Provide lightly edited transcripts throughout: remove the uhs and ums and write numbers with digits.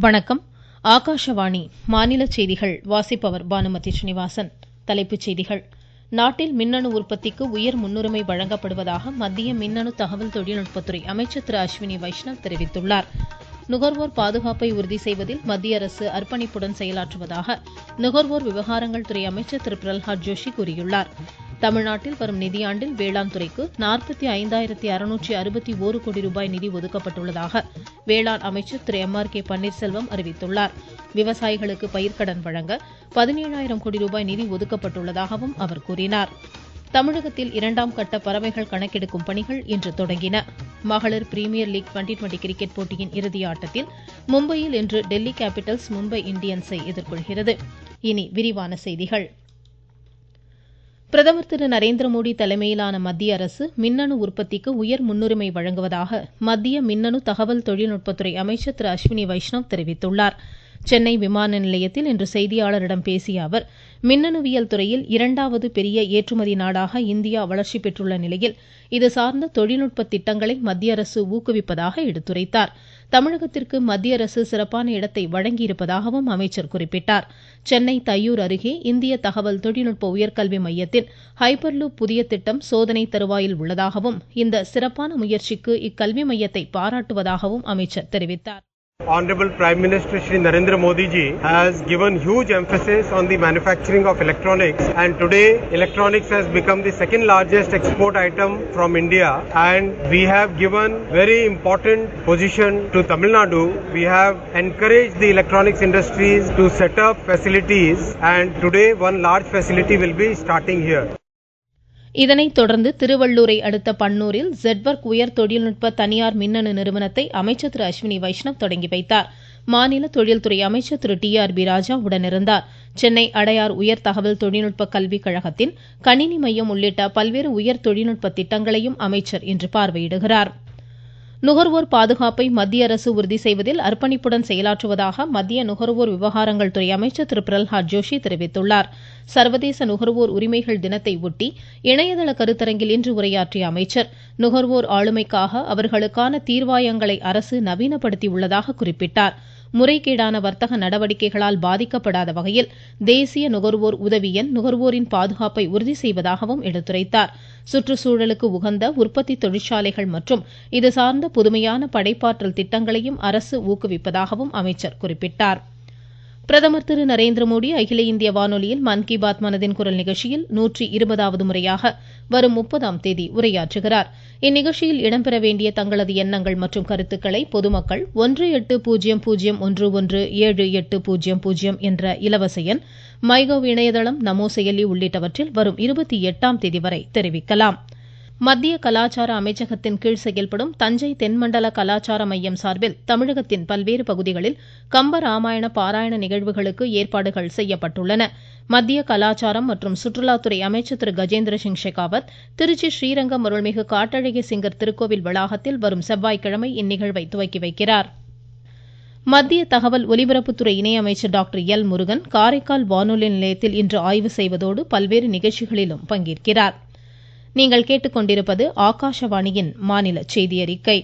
வணக்கம். ஆகாஷவாணி மாநில செய்திகள் வாசிப்பவர் பானுமதி ஸ்ரீனிவாசன். தலைப்புச் செய்திகள். நாட்டில் மின்னணு உற்பத்திக்கு உயர் முன்னுரிமை வழங்கப்படுவதாக மத்திய மின்னணு தகவல் தொழில்நுட்பத்துறை அமைச்சர் திரு அஸ்வினி வைஷ்ணவ் தெரிவித்துள்ளார். நுகர்வோர் பாதுகாப்பை உறுதி செய்வதில் மத்திய அரசு அர்ப்பணிப்புடன் செயலாற்றுவதாக நுகர்வோர் விவகாரங்கள் துறை அமைச்சர் திரு பிரல்ஹாத் ஜோஷி கூறியுள்ளார். தமிழ்நாட்டில் வரும் நிதியாண்டில் வேளாண் துறைக்கு 45,661 கோடி ரூபாய் நிதி ஒதுக்கப்பட்டுள்ளதாக வேளாண் அமைச்சர் திரு எம்.ஆர்.கே. பன்னீர்செல்வம் அறிவித்துள்ளார். விவசாயிகளுக்கு பயிர்க்கடன் வழங்க 17,000 கோடி ரூபாய் நிதி ஒதுக்கப்பட்டுள்ளதாகவும் அவர் கூறினார். தமிழகத்தில் 2ஆம் கட்ட பறவைகள் கணக்கெடுக்கும் பணிகள் இன்று தொடங்கின. மகளிர் பிரீமியர் லீக் 2020 கிரிக்கெட் போட்டியின் இறுதி ஆட்டத்தில் மும்பையில் இன்று டெல்லி கேபிட்டல்ஸ் மும்பை இந்தியன்ஸை எதிர்கொள்கிறது. இனி விரிவான செய்திகள். பிரதமர் திரு நரேந்திர மோடி தலைமையிலான மத்திய அரசு மின்னணு உற்பத்திக்கு உயர் முன்னுரிமை வழங்குவதாக மத்திய மின்னணு தகவல் தொழில்நுட்பத்துறை அமைச்சர் திரு அஸ்வினி வைஷ்ணவ் தெரிவித்துள்ளார். சென்னை விமான நிலையத்தில் இன்று செய்தியாளரிடம் பேசிய அவர், மின்னணுவியல் துறையில் 2வது பெரிய ஏற்றுமதி நாடாக இந்தியா வளர்ச்சி பெற்றுள்ள நிலையில் இது சார்ந்த தொழில்நுட்ப திட்டங்களை மத்திய அரசு ஊக்குவிப்பதாக எடுத்துரைத்தார். தமிழகத்திற்கு மத்திய அரசு சிறப்பான இடத்தை வழங்கியிருப்பதாகவும் அமைச்சர் குறிப்பிட்டார். சென்னை தையூர் அருகே இந்திய தகவல் தொழில்நுட்ப உயர்கல்வி மையத்தின் ஹைப்பர்லூப் புதிய திட்டம் சோதனை தருவாயில் உள்ளதாகவும் இந்த சிறப்பான முயற்சிக்கு இக்கல்வி மையத்தை பாராட்டுவதாகவும் அமைச்சர் தெரிவித்தார். Honorable Prime Minister Shri Narendra Modi ji has given huge emphasis on the manufacturing of electronics, and today electronics has become the second largest export item from India, and we have given very important position to Tamil Nadu. We have encouraged the electronics industries to set up facilities, and today one large facility will be starting here. இதனைத் தொடர்ந்து திருவள்ளூரை அடுத்த பன்னூரில் ஜெட்வர்க் உயர் தொழில்நுட்ப தனியார் மின்னணு நிறுவனத்தை அமைச்சர் திரு அஸ்வினி வைஷ்ணவ் தொடங்கி வைத்தார். மாநில தொழில்துறை அமைச்சர் திரு டி.ஆர்.பி. ராஜா உடனிருந்தார். சென்னை அடையார் உயர் தகவல் தொழில்நுட்ப கல்விக் கழகத்தின் கணினி மையம் உள்ளிட்ட பல்வேறு உயர் தொழில்நுட்ப திட்டங்களையும் அமைச்சர் இன்று பார்வையிடுகிறார். நுகர்வோர் பாதுகாப்பை மத்திய அரசு உறுதி செய்வதில் அர்ப்பணிப்புடன் செயலாற்றுவதாக மத்திய நுகர்வோர் விவகாரங்கள் துறை அமைச்சர் திரு பிரல்ஹாத் ஜோஷி தெரிவித்துள்ளார். சர்வதேச நுகர்வோர் உரிமைகள் தினத்தை ஒட்டி இணையதள கருத்தரங்கில் இன்று உரையாற்றிய அமைச்சர், நுகர்வோர் ஆளுமைக்காக அவர்களுக்கான தீர்வாயங்களை அரசு நவீனப்படுத்தியுள்ளதாக குறிப்பிட்டார். முறைகேடான வர்த்தக நடவடிக்கைகளால் பாதிக்கப்படாத வகையில் தேசிய நுகர்வோர் உதவி எண் நுகர்வோரின் பாதுகாப்பை உறுதி செய்வதாகவும் எடுத்துரைத்தார். சுற்றுச்சூழலுக்கு உகந்த உற்பத்தி தொழிற்சாலைகள் மற்றும் இது சார்ந்த புதுமையான படைப்பாற்றல் திட்டங்களையும் அரசு ஊக்குவிப்பதாகவும் அமைச்சர் குறிப்பிட்டார். பிரதமர் திரு நரேந்திர மோடி அகில இந்திய வானொலியில் மன் கி பாத் மனதின் குரல் நிகழ்ச்சியில் 120வது முறையாக வரும் 30ஆம் தேதி உரையாற்றுகிறார். இந்நிகழ்ச்சியில் இடம்பெற வேண்டிய தங்களது எண்ணங்கள் மற்றும் கருத்துக்களை பொதுமக்கள் 1800117800 என்ற இலவச எண், மைகவ் இணையதளம், நமோ செயலி உள்ளிட்டவற்றில் வரும் 28ஆம் தேதி வரை தெரிவிக்கலாம். மத்திய கலாச்சார அமைச்சகத்தின் கீழ் செயல்படும் தஞ்சை தென்மண்டல கலாச்சார மையம் சார்பில் தமிழகத்தின் பல்வேறு பகுதிகளில் கம்ப ராமாயண பாராயண நிகழ்வுகளுக்கு ஏற்பாடுகள் செய்யப்பட்டுள்ளன. மத்திய கலாச்சாரம் மற்றும் சுற்றுலாத்துறை அமைச்சர் திரு கஜேந்திர சிங் ஷெகாவத் திருச்சி ஸ்ரீரங்கம் அருள்மிகு காட்டழகி சிங்கர் திருக்கோவில் வளாகத்தில் வரும் செவ்வாய்க்கிழமை இந்நிகழ்வை துவக்கி வைக்கிறார். மத்திய தகவல் ஒலிபரப்புத்துறை இணையமைச்சர் டாக்டர் எல் முருகன் காரைக்கால் வானொலி நிலையத்தில் இன்று ஆய்வு செய்வதோடு பல்வேறு நிகழ்ச்சிகளிலும் பங்கேற்கிறார். நீங்கள் கேட்டுக்கொண்டிருப்பது ஆகாஷவாணியின் மாநில செய்தி அறிக்கை.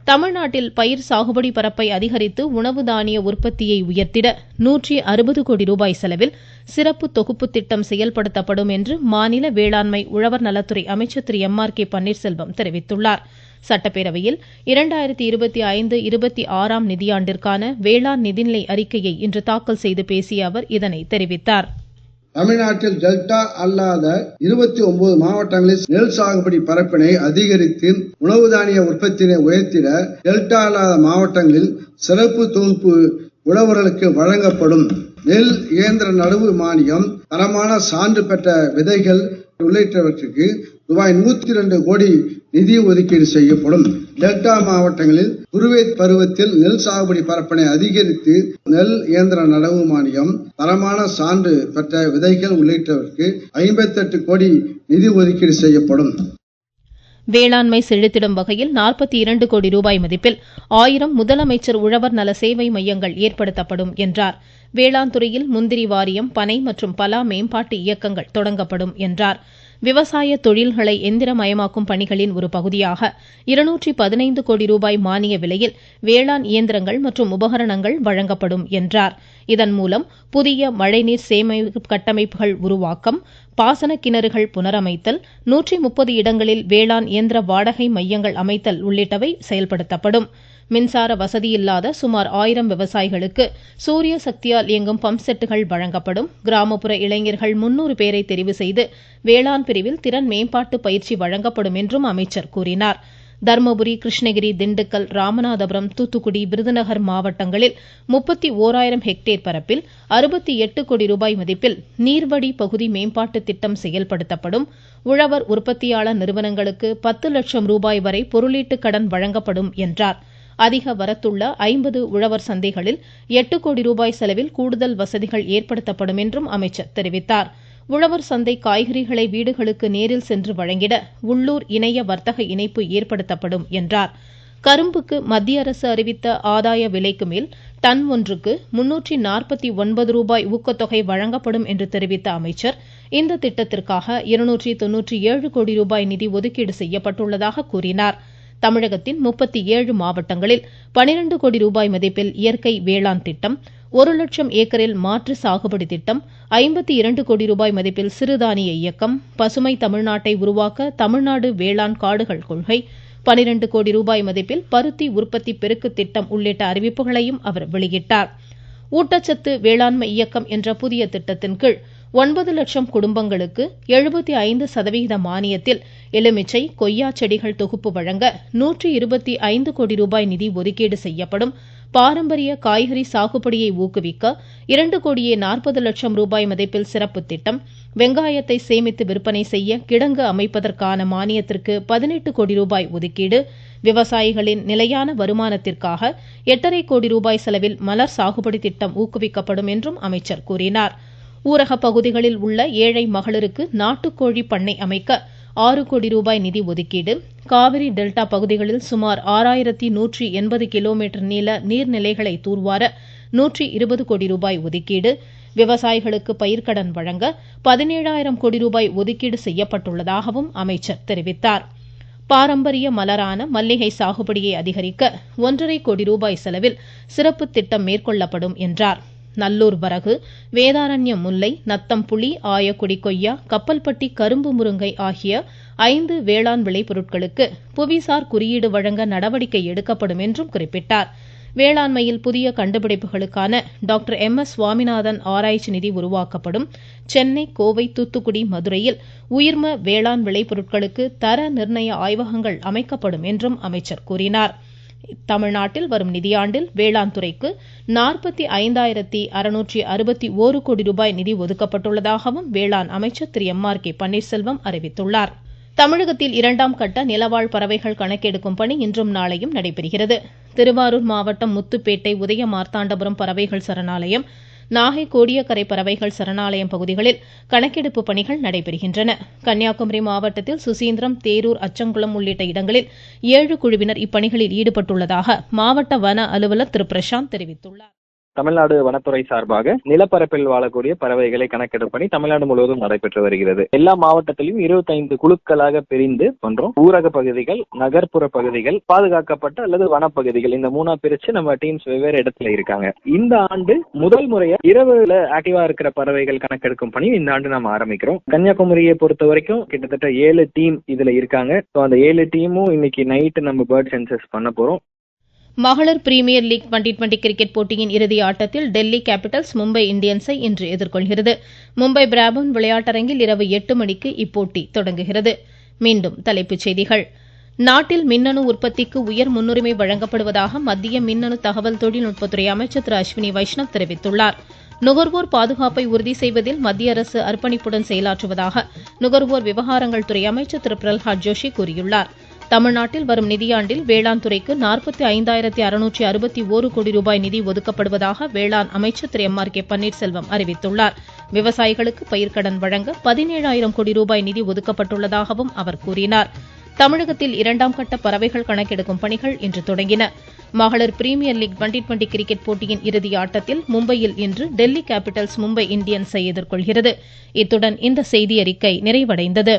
தமிழ்நாட்டில் பயிர் சாகுபடி பரப்பை அதிகரித்து உணவு தானிய உற்பத்தியை உயர்த்திட 160 கோடி ரூபாய் செலவில் சிறப்பு தொகுப்பு திட்டம் செயல்படுத்தப்படும் என்று மாநில வேளாண்மை உழவர் நலத்துறை அமைச்சர் திரு எம்.ஆர்.கே. பன்னீர்செல்வம் தெரிவித்துள்ளார். சட்டப்பேரவையில் 2025-26ஆம் நிதியாண்டிற்கான வேளாண் நிதிநிலை அறிக்கையை இன்று தாக்கல் செய்து பேசிய அவர் இதனை தெரிவித்தார். தமிழ்நாட்டில் டெல்டா அல்லாத 29 மாவட்டங்களில் நெல் சாகுபடி பரப்பினை அதிகரித்து உணவு தானிய உற்பத்தியை உயர்த்திட டெல்டா அல்லாத மாவட்டங்களில் சிறப்பு தொகுப்பு உழவர்களுக்கு வழங்கப்படும் நெல் இயந்திர நடவு மானியம், தரமான சான்று பெற்ற விதைகள் உள்ளிட்டவற்றுக்கு ரூபாய் 102 கோடி நிதி ஒதுக்கீடு செய்யப்படும். டெல்டா மாவட்டங்களில் குறுவை பருவத்தில் நெல் சாகுபடி பரப்பினை அதிகரித்து நெல் இயந்திர நடவு மானியம், தரமான சான்று பெற்ற விதைகள் உள்ளிட்டவற்றுக்கு 58 கோடி நிதி ஒதுக்கீடு செய்யப்படும். வேளாண்மை செழித்திடும் வகையில் 42 கோடி ரூபாய் மதிப்பில் 1000 முதலமைச்சர் உழவர் நல சேவை மையங்கள் ஏற்படுத்தப்படும் என்றார். வேளாண் துறையில் முந்திரி வாரியம், பனை மற்றும் பலா மேம்பாட்டு இயக்கங்கள் தொடங்கப்படும் என்றார். விவசாய தொழில்களை எந்திரமயமாக்கும் பணிகளின் ஒரு பகுதியாக 215 கோடி ரூபாய் மானிய விலையில் வேளாண் இயந்திரங்கள் மற்றும் உபகரணங்கள் வழங்கப்படும் என்றார். இதன் மூலம் புதிய மழைநீர் சேமிப்பு கட்டமைப்புகள் உருவாக்கம், பாசன கிணறுகள் புனரமைத்தல், 130 இடங்களில் வேளாண் இயந்திர வாடகை மையங்கள் அமைத்தல் உள்ளிட்டவை செயல்படுத்தப்படும். மின்சார வசதியில்லாத சுமார் 1000 விவசாயிகளுக்கு சூரிய சக்தியால் இயங்கும் பம்ப் செட்டுகள் வழங்கப்படும். கிராமப்புற இளைஞர்கள் 300 பேரை தெரிவு செய்து வேளாண் பிரிவில் திறன் மேம்பாட்டு பயிற்சி வழங்கப்படும் என்றும் அமைச்சர் கூறினார். தர்மபுரி, கிருஷ்ணகிரி, திண்டுக்கல், ராமநாதபுரம், தூத்துக்குடி, விருதுநகர் மாவட்டங்களில் 31,000 ஹெக்டேர் பரப்பில் 68 கோடி ரூபாய் மதிப்பில் நீர்வடி பகுதி மேம்பாட்டு திட்டம் செயல்படுத்தப்படும். உழவர் உற்பத்தியாளர் நிறுவனங்களுக்கு 10 லட்சம் ரூபாய் வரை பொருளீட்டு கடன் வழங்கப்படும் என்றார். அதிக வரத்துள்ள 50 உழவர் சந்தைகளில் 8 கோடி ரூபாய் செலவில் கூடுதல் வசதிகள் ஏற்படுத்தப்படும் என்றும் அமைச்சர் தெரிவித்தார். உழவர் சந்தை காய்கறிகளை வீடுகளுக்கு நேரில் சென்று வழங்கிட உள்ளூர் இணைய வர்த்தக இணைப்பு ஏற்படுத்தப்படும் என்றார். கரும்புக்கு மத்திய அரசு அறிவித்த ஆதாய விலைக்கு மேல் டன் ஒன்றுக்கு 349 ரூபாய் ஊக்கத்தொகை வழங்கப்படும் என்று தெரிவித்த அமைச்சர், இந்த திட்டத்திற்காக 297 கோடி ரூபாய் நிதி ஒதுக்கீடு செய்யப்பட்டுள்ளதாக கூறினார். தமிழகத்தின் 37 மாவட்டங்களில் 12 கோடி ரூபாய் மதிப்பில் இயற்கை வேளாண் திட்டம், 1 லட்சம் ஏக்கரில் மாற்று சாகுபடி திட்டம், 52 கோடி ரூபாய் மதிப்பில் சிறுதானிய இயக்கம், பசுமை தமிழ்நாட்டை உருவாக்க தமிழ்நாடு வேளாண் காடுகள் கொள்கை, 12 கோடி ரூபாய் மதிப்பில் பருத்தி உற்பத்தி பெருக்கு திட்டம் உள்ளிட்ட அறிவிப்புகளையும் அவர் வெளியிட்டார். ஊட்டச்சத்து வேளாண்மை இயக்கம் என்ற புதிய திட்டத்தின் கீழ் 9 லட்சம் குடும்பங்களுக்கு 75% மானியத்தில் எலுமிச்சை, கொய்யா செடிகள் தொகுப்பு வழங்க 125 கோடி ரூபாய் நிதி ஒதுக்கீடு செய்யப்படும். பாரம்பரிய காய்கறி சாகுபடியை ஊக்குவிக்க 2 கோடியே 40 லட்சம் ரூபாய் மதிப்பில் சிறப்பு திட்டம், வெங்காயத்தை சேமித்து விற்பனை செய்ய கிடங்கு அமைப்பதற்கான மானியத்திற்கு 18 கோடி ரூபாய் ஒதுக்கீடு, விவசாயிகளின் நிலையான வருமானத்திற்காக 8.5 கோடி ரூபாய் செலவில் மலர் சாகுபடி திட்டம் ஊக்குவிக்கப்படும் என்றும் அமைச்சர் கூறினார். ஊரக பகுதிகளில் உள்ள ஏழை மகளிருக்கு நாட்டுக்கோழி பண்ணை அமைக்க 6 கோடி ரூபாய் நிதி ஒதுக்கீடு, காவிரி டெல்டா பகுதிகளில் சுமார் 6180 கிலோமீட்டர் நீள நீர்நிலைகளை தூர்வார 120 கோடி ரூபாய் ஒதுக்கீடு, விவசாயிகளுக்கு பயிர்க்கடன் வழங்க 17,000 கோடி ரூபாய் ஒதுக்கீடு செய்யப்பட்டுள்ளதாகவும் அமைச்சர் தெரிவித்தார். பாரம்பரிய மலரான மல்லிகை சாகுபடியை அதிகரிக்க 1.5 கோடி ரூபாய் செலவில் சிறப்பு திட்டம் மேற்கொள்ளப்படும் என்றார். நல்லூர் வரகு, வேதாரண்யம் முல்லை, நத்தம் புளி, ஆயக்குடி கொய்யா, கப்பல்பட்டி கரும்பு முருங்கை ஆகிய 5 வேளாண் விளைபொருட்களுக்கு புவிசார் குறியீடு வழங்க நடவடிக்கை எடுக்கப்படும் என்றும் குறிப்பிட்டார். வேளாண்மையில் புதிய கண்டுபிடிப்புகளுக்கான டாக்டர் MS சுவாமிநாதன் ஆராய்ச்சி நிதி உருவாக்கப்படும். சென்னை, கோவை, தூத்துக்குடி, மதுரையில் உயிர்ம வேளாண் விளைபொருட்களுக்கு தர நிர்ணய ஆய்வகங்கள் அமைக்கப்படும் என்றும் அமைச்சர் கூறினார். தமிழ்நாட்டில் வரும் நிதியாண்டில் வேளாண் துறைக்கு 45,661 கோடி ரூபாய் நிதி ஒதுக்கப்பட்டுள்ளதாகவும் வேளாண் அமைச்சர் திரு MRK பன்னீர்செல்வம் அறிவித்துள்ளார். தமிழகத்தில் 2ஆம் கட்ட நிலவாழ் பறவைகள் கணக்கெடுக்கும் பணி இன்றும் நாளையும் நடைபெறுகிறது. திருவாரூர் மாவட்டம் முத்துப்பேட்டை, உதய மார்த்தாண்டபுரம் பறவைகள் சரணாலயம், நாகை கோடியக்கரை பறவைகள் சரணாலயம் பகுதிகளில் கணக்கெடுப்பு பணிகள் நடைபெறுகின்றன. கன்னியாகுமரி மாவட்டத்தில் சுசீந்திரம், தேரூர், அச்சங்குளம் உள்ளிட்ட இடங்களில் 7 குழுவினர் இப்பணிகளில் ஈடுபட்டுள்ளதாக மாவட்ட வன அலுவலர் திரு பிரசாந்த் தெரிவித்துள்ளார். தமிழ்நாடு வனத்துறை சார்பாக நிலப்பரப்பில் வாழக்கூடிய பறவைகளை கணக்கெடுப்பு பணி தமிழ்நாடு முழுவதும் நடைபெற்று வருகிறது. எல்லா மாவட்டத்திலும் 25 குழுக்களாக பிரிந்து பண்றோம். ஊரக பகுதிகள், நகர்ப்புற பகுதிகள், பாதுகாக்கப்பட்ட அல்லது வனப்பகுதிகள், இந்த 3 பிரிச்சு நம்ம டீம்ஸ் வெவ்வேறு இடத்துல இருக்காங்க. இந்த ஆண்டு முதல் முறையா இரவுல ஆக்டிவா இருக்கிற பறவைகள் கணக்கெடுக்கும் பணி இந்த ஆண்டு நம்ம ஆரம்பிக்கிறோம். கன்னியாகுமரியை பொறுத்த வரைக்கும் கிட்டத்தட்ட 7 டீம் இதுல இருக்காங்க. அந்த 7 டீமும் இன்னைக்கு நைட்டு நம்ம பேர்ட் சென்சஸ் பண்ண போறோம். மகளிர் பிரீமியர் லீக் 2020 கிரிக்கெட் போட்டியின் இறுதி ஆட்டத்தில் டெல்லி கேபிட்டல்ஸ் மும்பை இந்தியன்ஸை இன்று எதிர்கொள்கிறது. மும்பை பிராபன் விளையாட்டரங்கில் இரவு 8 மணிக்கு இப்போட்டி தொடங்குகிறது. மீண்டும் தலைப்புச் செய்திகள். நாட்டில் மின்னணு உற்பத்திக்கு உயர் முன்னுரிமை வழங்கப்படுவதாக மத்திய மின்னணு தகவல் தொழில்நுட்பத்துறை அமைச்சர் திரு அஸ்வினி வைஷ்ணவ் தெரிவித்துள்ளார். நுகர்வோர் பாதுகாப்பை உறுதி செய்வதில் மத்திய அரசு அர்ப்பணிப்புடன் செயலாற்றுவதாக நுகர்வோர் விவகாரங்கள் துறை அமைச்சர் திரு பிரல்ஹாத் ஜோஷி கூறியுள்ளார். தமிழ்நாட்டில் வரும் நிதியாண்டில் வேளாண் துறைக்கு 45,661 கோடி ரூபாய் நிதி ஒதுக்கப்படுவதாக வேளாண் அமைச்சர் திரு MRK பன்னீர்செல்வம் அறிவித்துள்ளார். விவசாயிகளுக்கு பயிர்க்கடன் வழங்க 17,000 கோடி ரூபாய் நிதி ஒதுக்கப்பட்டுள்ளதாகவும் அவர் கூறினார். தமிழகத்தில் 2ஆம் கட்ட பறவைகள் கணக்கெடுக்கும் பணிகள் இன்று தொடங்கின. மகளிர் பிரீமியர் லீக் 2020 கிரிக்கெட் போட்டியின் இறுதி ஆட்டத்தில் மும்பையில் இன்று டெல்லி கேபிட்டல்ஸ் மும்பை இந்தியன்ஸை எதிர்கொள்கிறது. இத்துடன் இந்த செய்தியறிக்கை நிறைவடைந்தது.